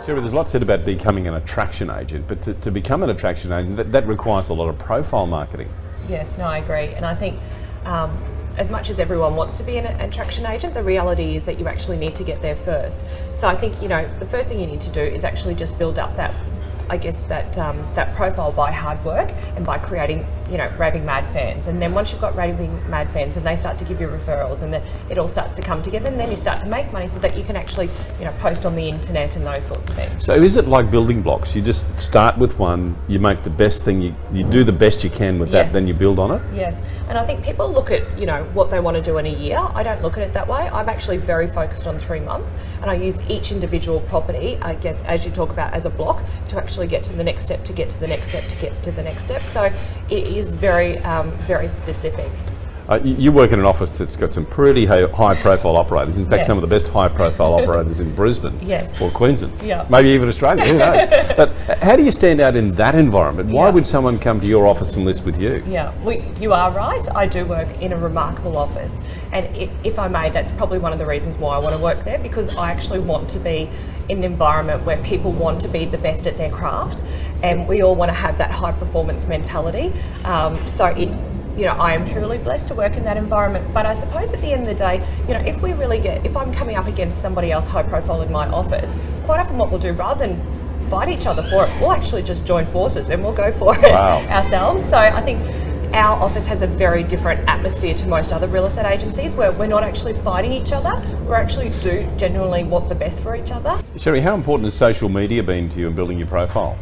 Sherrie, there's a lot said about becoming an attraction agent, but to become an attraction agent, that requires a lot of profile marketing. Yes, no, I agree. And I think as much as everyone wants to be an attraction agent, the reality is that you actually need to get there first. So I think, you know, the first thing you need to do is actually just build up that, I guess, that profile by hard work and by creating, you know, raving mad fans. And then once you've got raving mad fans and they start to give you referrals and then it all starts to come together, and then you start to make money so that you can actually, you know, post on the internet and those sorts of things. So is it like building blocks? You just start with one, you make the best thing, you do the best you can with that, Yes. then you build on it? Yes, and I think people look at, you know, what they want to do in a year. I don't look at it that way. I'm actually very focused on 3 months, and I use each individual property, I guess, as you talk about, as a block to actually get to the next step, to get to the next step, to get to the next step. So it is very, very specific. You work in an office that's got some pretty high-profile operators. In fact, Yes. some of the best high-profile operators in Brisbane Yes. or Queensland, Yeah. maybe even Australia, who knows? But how do you stand out in that environment? Why Yeah. would someone come to your office and list with you? Yeah, you are right. I do work in a remarkable office, and if I may, that's probably one of the reasons why I want to work there, because I actually want to be in an environment where people want to be the best at their craft, and we all want to have that high performance mentality. You know, I am truly blessed to work in that environment. But I suppose at the end of the day, you know, if I'm coming up against somebody else high profile in my office, quite often what we'll do, rather than fight each other for it, we'll actually just join forces and we'll go for it ourselves. So I think our office has a very different atmosphere to most other real estate agencies, where we're not actually fighting each other. We're actually do genuinely want the best for each other. Sherrie, how important has social media been to you in building your profile?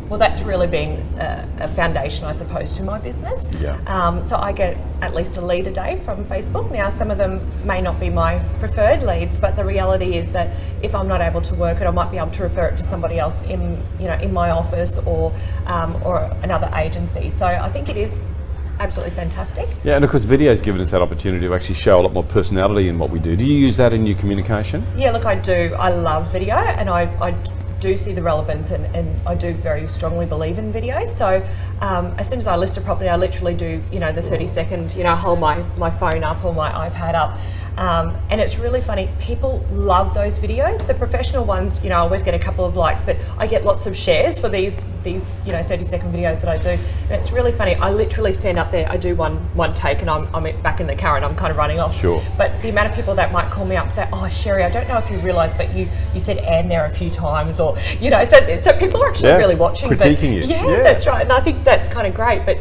Well, that's really been a foundation, I suppose, to my business. Yeah. So I get at least a lead a day from Facebook. Now, some of them may not be my preferred leads, but the reality is that if I'm not able to work it, I might be able to refer it to somebody else in my office or another agency. So I think it is absolutely fantastic. Yeah, and of course video's given us that opportunity to actually show a lot more personality in what we do. Do you use that in your communication? Yeah, look, I do. I love video, and I do see the relevance, and I do very strongly believe in video. So as soon as I list a property, I literally do, you know, the 30-second, you know, hold my phone up or my iPad up. And it's really funny, people love those videos. The professional ones, you know, I always get a couple of likes, but I get lots of shares for these you know, 30-second videos that I do. And it's really funny, I literally stand up there, I do one take, and I'm back in the car and I'm kind of running off. Sure. But the amount of people that might call me up and say, oh, Sherrie, I don't know if you realise, but you said "and" there a few times, or, you know, so people are actually really watching. Critiquing you. Yeah, that's right. And I think that's kind of great. But,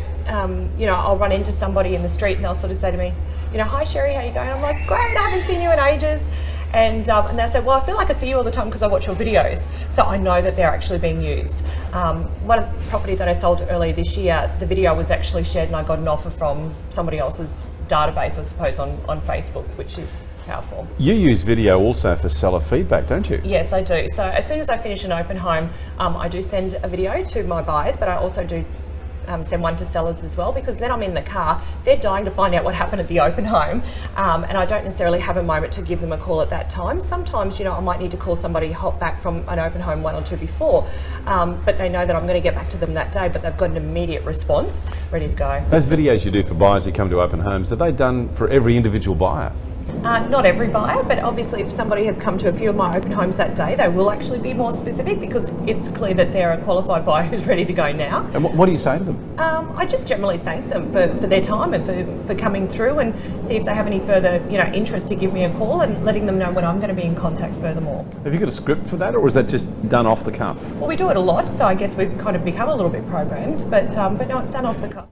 you know, I'll run into somebody in the street and they'll sort of say to me, you know, "Hi Sherrie, how you going?" I'm like, "Great, I haven't seen you in ages." And they said, "Well, I feel like I see you all the time because I watch your videos." So I know that they're actually being used. One of the properties that I sold earlier this year, the video was actually shared and I got an offer from somebody else's database, I suppose, on Facebook, which is powerful. You use video also for seller feedback, don't you? Yes, I do. So as soon as I finish an open home, I do send a video to my buyers, but I also do send one to sellers as well, because then I'm in the car, they're dying to find out what happened at the open home, and I don't necessarily have a moment to give them a call at that time. Sometimes, you know, I might need to call somebody hot back from an open home 1 or 2 before, but they know that I'm going to get back to them that day, but they've got an immediate response ready to go. Those videos you do for buyers who come to open homes, are they done for every individual buyer? Not every buyer, but obviously if somebody has come to a few of my open homes that day, they will actually be more specific, because it's clear that they're a qualified buyer who's ready to go now. And what do you say to them? I just generally thank them for their time and for coming through, and see if they have any further, you know, interest to give me a call, and letting them know when I'm going to be in contact furthermore. Have you got a script for that, or is that just done off the cuff? Well, we do it a lot, so I guess we've kind of become a little bit programmed, but no, it's done off the cuff.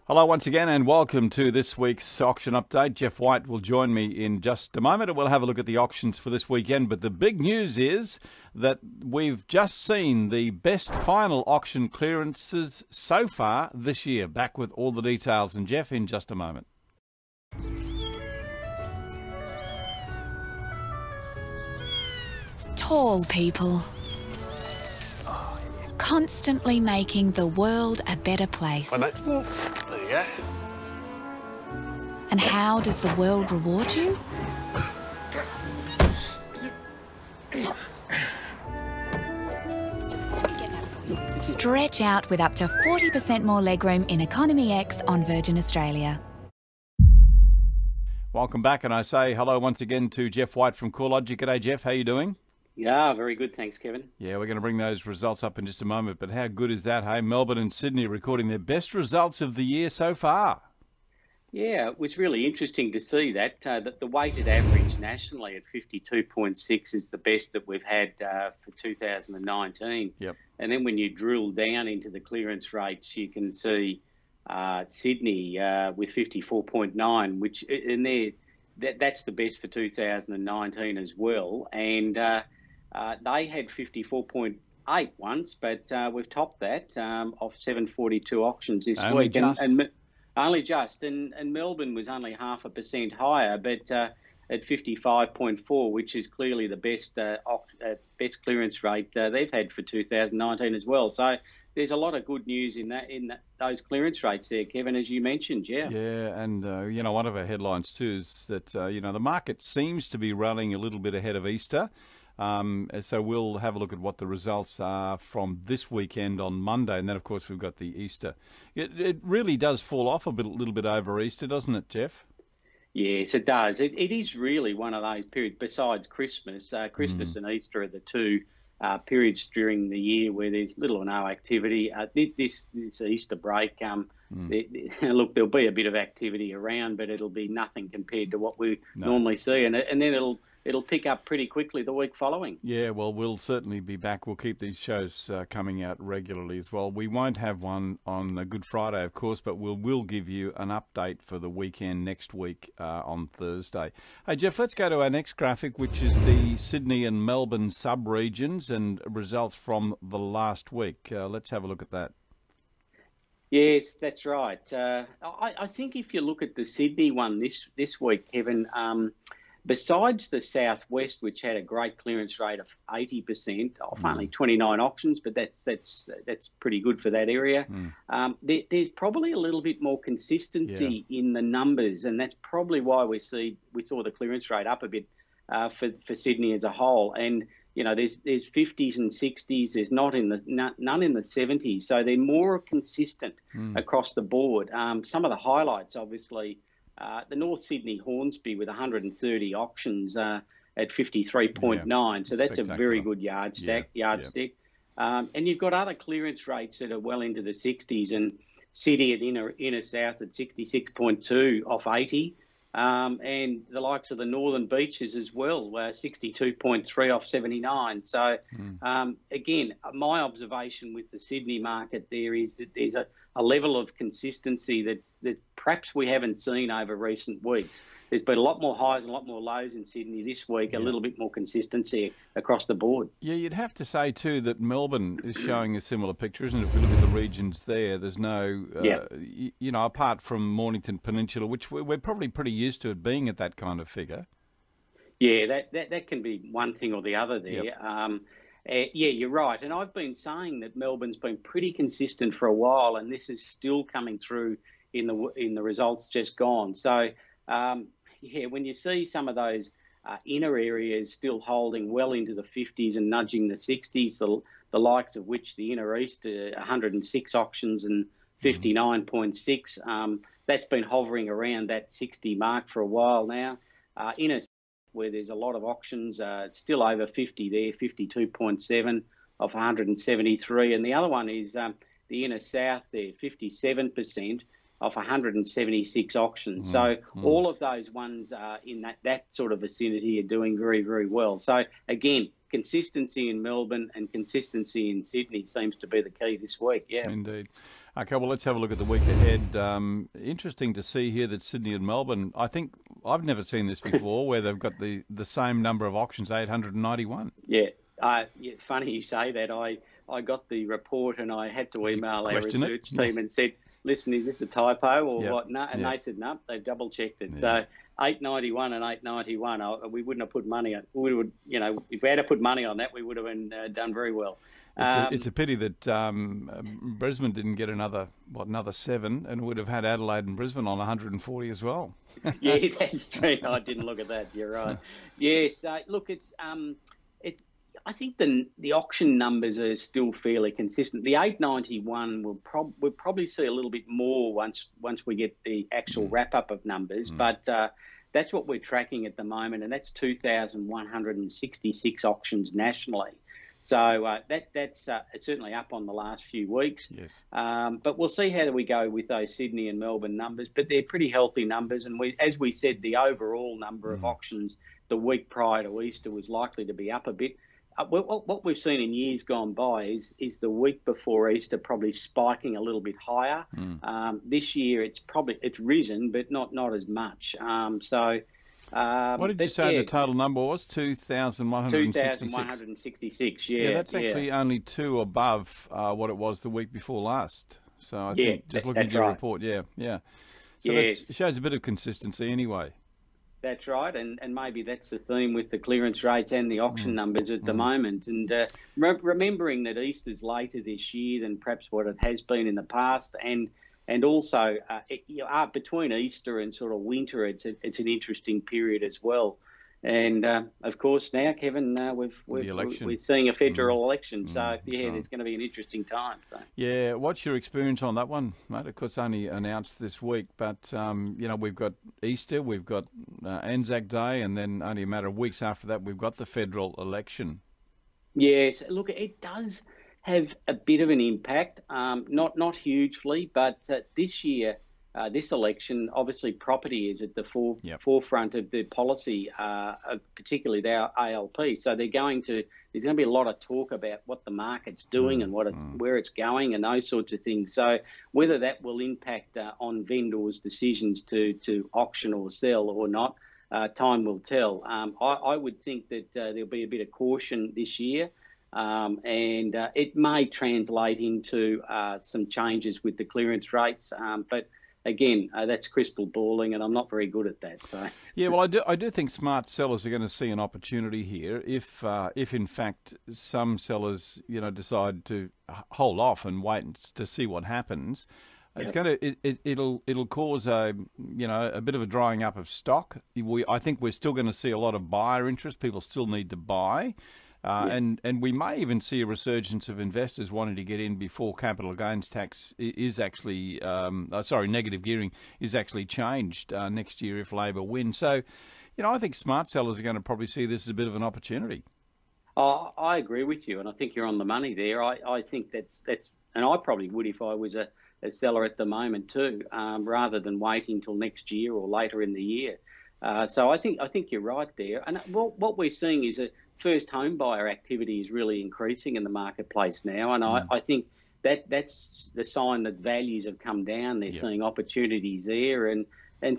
Hello once again and welcome to this week's auction update. Geoff White will join me in just a moment and we'll have a look at the auctions for this weekend. But the big news is that we've just seen the best final auction clearances so far this year. Back with all the details, and Geoff in just a moment. Tall people, constantly making the world a better place. Hi, mate. There you go. And how does the world reward you? Stretch out with up to 40% more legroom in Economy X on Virgin Australia. Welcome back, and I say hello once again to Geoff White from CoreLogic. G'day, Geoff. How are you doing? Yeah, very good. Thanks, Kevin. Yeah, we're going to bring those results up in just a moment, but how good is that, hey? Melbourne and Sydney recording their best results of the year so far. Yeah, it was really interesting to see that the weighted average nationally at 52.6 is the best that we've had for 2019. Yep. And then when you drill down into the clearance rates, you can see Sydney with 54.9, which that's the best for 2019 as well. And they had 54.8 once, but we've topped that off 742 auctions this week. Only just. And Melbourne was only 0.5% higher, but at 55.4, which is clearly the best clearance rate they've had for 2019 as well. So there's a lot of good news in those clearance rates there, Kevin, as you mentioned, yeah. Yeah, and, one of our headlines too is that, the market seems to be running a little bit ahead of Easter. So we'll have a look at what the results are from this weekend on Monday, and then, of course, we've got the Easter. It really does fall off a little bit over Easter, doesn't it, Geoff? Yes, it does. It is really one of those periods, besides Christmas. Christmas and Easter are the two periods during the year where there's little or no activity. This Easter break, look, there'll be a bit of activity around, but it'll be nothing compared to what we normally see, and then it'll pick up pretty quickly the week following. Yeah, well, we'll certainly be back. We'll keep these shows coming out regularly as well. We won't have one on a Good Friday, of course, but we'll give you an update for the weekend next week on Thursday. Hey, Geoff, let's go to our next graphic, which is the Sydney and Melbourne sub-regions and results from the last week. Let's have a look at that. Yes, that's right. I think if you look at the Sydney one this week, Kevin, besides the southwest, which had a great clearance rate of 80% off only 29 auctions, but that's pretty good for that area. There's probably a little bit more consistency in the numbers, and that's probably why we saw the clearance rate up a bit for Sydney as a whole. And there's 50s and 60s. There's none in the 70s, so they're more consistent across the board. Some of the highlights, obviously. The North Sydney Hornsby with 130 auctions at 53.9, so that's a very good yardstick. And you've got other clearance rates that are well into the 60s, and City at inner south at 66.2 off 80, and the likes of the Northern Beaches as well, 62.3 off 79. So again, my observation with the Sydney market there is that there's a level of consistency that perhaps we haven't seen over recent weeks. There's been a lot more highs and a lot more lows in Sydney this week, a little bit more consistency across the board. Yeah, you'd have to say too that Melbourne is showing a similar picture, isn't it? If we look at the regions there's no, apart from Mornington Peninsula, which we're probably pretty used to it being at that kind of figure. Yeah, that can be one thing or the other there. Yep. Yeah, you're right. And I've been saying that Melbourne's been pretty consistent for a while, and this is still coming through in the results just gone. So, when you see some of those inner areas still holding well into the 50s and nudging the 60s, the likes of which the inner east, 106 auctions and 59.6, that's been hovering around that 60 mark for a while now. Inner where there's a lot of auctions, it's still over 50 there, 52.7 of 173. And the other one is the inner south there, 57% of 176 auctions. So all of those ones in that sort of vicinity are doing very, very well. So again, consistency in Melbourne and consistency in Sydney seems to be the key this week. Yeah, indeed. Okay, well, let's have a look at the week ahead. Interesting to see here that Sydney and Melbourne, I think I've never seen this before, where they've got the same number of auctions, 891. Yeah, funny you say that. I got the report and I had to email our research team and said, listen, is this a typo or what? No, and they said, no, they double-checked it. So 891 and 891, we wouldn't have put money on. We would, if we had to put money on that, we would have been done very well. It's a pity that Brisbane didn't get another 7, and would have had Adelaide and Brisbane on 140 as well. Yeah, that's true. I didn't look at that. You're right. Yes, look, it's. I think the auction numbers are still fairly consistent. The 891 we'll probably see a little bit more once we get the actual wrap up of numbers. But that's what we're tracking at the moment, and that's 2,166 auctions nationally. So that's certainly up on the last few weeks. Yes. But we'll see how we go with those Sydney and Melbourne numbers. But they're pretty healthy numbers. And as we said, the overall number of auctions the week prior to Easter was likely to be up a bit. What we've seen in years gone by is the week before Easter probably spiking a little bit higher. This year it's risen, but not as much. What did you say the total number was? 2,166. 2,166, yeah. Yeah, that's actually only 2 above what it was the week before last. So I think just looking at your report, So that shows a bit of consistency anyway. That's right, and maybe that's the theme with the clearance rates and the auction numbers at the moment. And remembering that Easter's later this year than perhaps what it has been in the past, and also between Easter and sort of winter, it's an interesting period as well. And of course now, Kevin, we're seeing a federal election, so there's going to be an interesting time. So. Yeah, what's your experience on that one, mate? Of course, only announced this week, but we've got Easter, we've got Anzac Day, and then only a matter of weeks after that, we've got the federal election. Yes, look, it does have a bit of an impact, not hugely, but this year. This election, obviously, property is at the forefront of the policy, particularly the ALP. So there's going to be a lot of talk about what the market's doing and where it's going and those sorts of things. So whether that will impact on vendors' decisions to auction or sell or not, time will tell. I would think that there'll be a bit of caution this year. And it may translate into some changes with the clearance rates, but again, that's crystal balling, and I'm not very good at that. So yeah, well, I do think smart sellers are going to see an opportunity here if in fact some sellers decide to hold off and wait to see what happens. It's going to it'll cause a bit of a drying up of stock. I think we're still going to see a lot of buyer interest. People still need to buy. And we may even see a resurgence of investors wanting to get in before capital gains tax is actually, negative gearing is actually changed next year if Labor wins. So, I think smart sellers are going to probably see this as a bit of an opportunity. I agree with you, and I think you're on the money there. I think that's, and I probably would if I was a seller at the moment too, rather than waiting till next year or later in the year. So I think you're right there. And what we're seeing is first home buyer activity is really increasing in the marketplace now, and I think that's the sign that values have come down. They're seeing opportunities there, and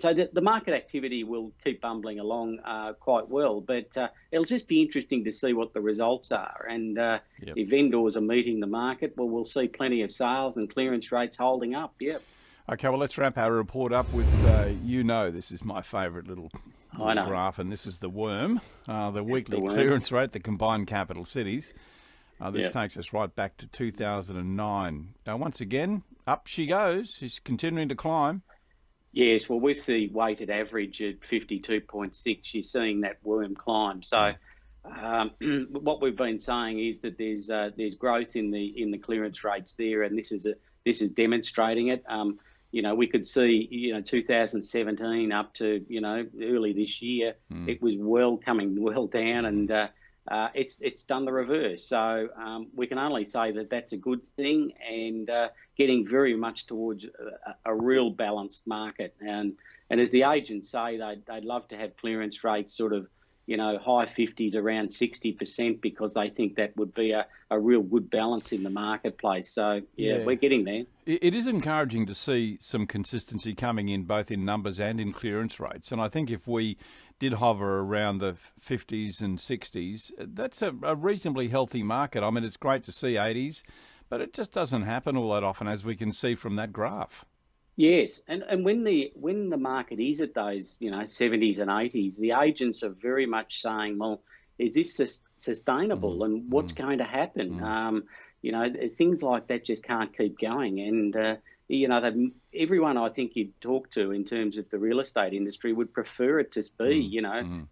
so the market activity will keep bumbling along quite well. But it'll just be interesting to see what the results are, and if vendors are meeting the market, well, we'll see plenty of sales and clearance rates holding up. Yep. Okay, well, let's wrap our report up with, this is my favourite little graph, and this is the worm, the weekly clearance rate, the combined capital cities. This takes us right back to 2009. Now, once again, up she goes. She's continuing to climb. Yes, well, with the weighted average at 52.6, you're seeing that worm climb. So what we've been saying is that there's growth in the clearance rates there, and this is demonstrating it. We could see, 2017 up to, early this year, it was coming well down, and it's done the reverse. So we can only say that that's a good thing, and getting very much towards a real balanced market. And as the agents say, they'd love to have clearance rates sort of, high 50s, around 60%, because they think that would be a real good balance in the marketplace. So, we're getting there. It is encouraging to see some consistency coming in both in numbers and in clearance rates. And I think if we did hover around the 50s and 60s, that's a reasonably healthy market. I mean, it's great to see 80s, but it just doesn't happen all that often, as we can see from that graph. Yes, and when the market is at those 70s and 80s, the agents are very much saying, well, is this sustainable, and what's going to happen? Things like that just can't keep going, and everyone I think you'd talk to in terms of the real estate industry would prefer it to be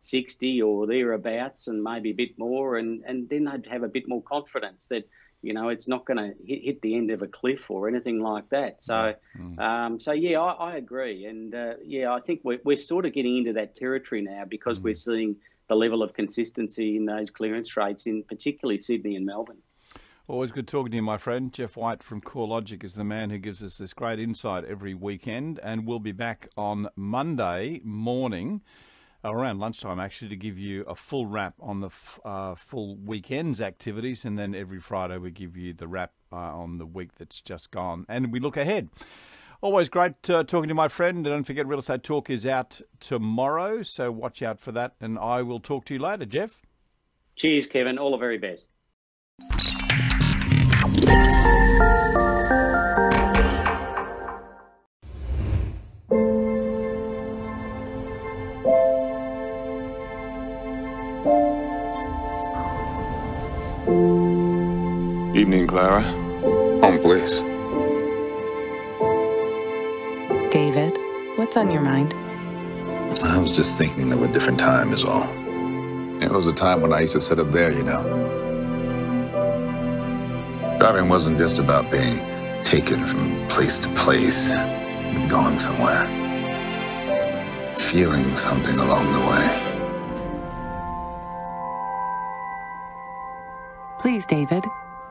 60 or thereabouts, and maybe a bit more, and then they'd have a bit more confidence that You know, it's not going to hit the end of a cliff or anything like that. So, yeah, I agree. And, I think we're sort of getting into that territory now because we're seeing the level of consistency in those clearance rates in particularly Sydney and Melbourne. Always good talking to you, my friend. Geoff White from CoreLogic is the man who gives us this great insight every weekend, and we'll be back on Monday morning, around lunchtime actually, to give you a full wrap on the full weekend's activities, and then every Friday we give you the wrap on the week that's just gone, and we look ahead. Always great talking to my friend. Don't forget, Real Estate Talk is out tomorrow, so watch out for that, and I will talk to you later, Geoff. Cheers, Kevin. All the very best. Evening, Clara. Home, please. David, what's on your mind? I was just thinking of a different time is all. It was a time when I used to sit up there, you know. Driving wasn't just about being taken from place to place, but going somewhere. Feeling something along the way. Please, David,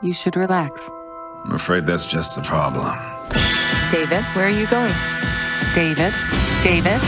you should relax. I'm afraid that's just the problem. David, where are you going? David? David?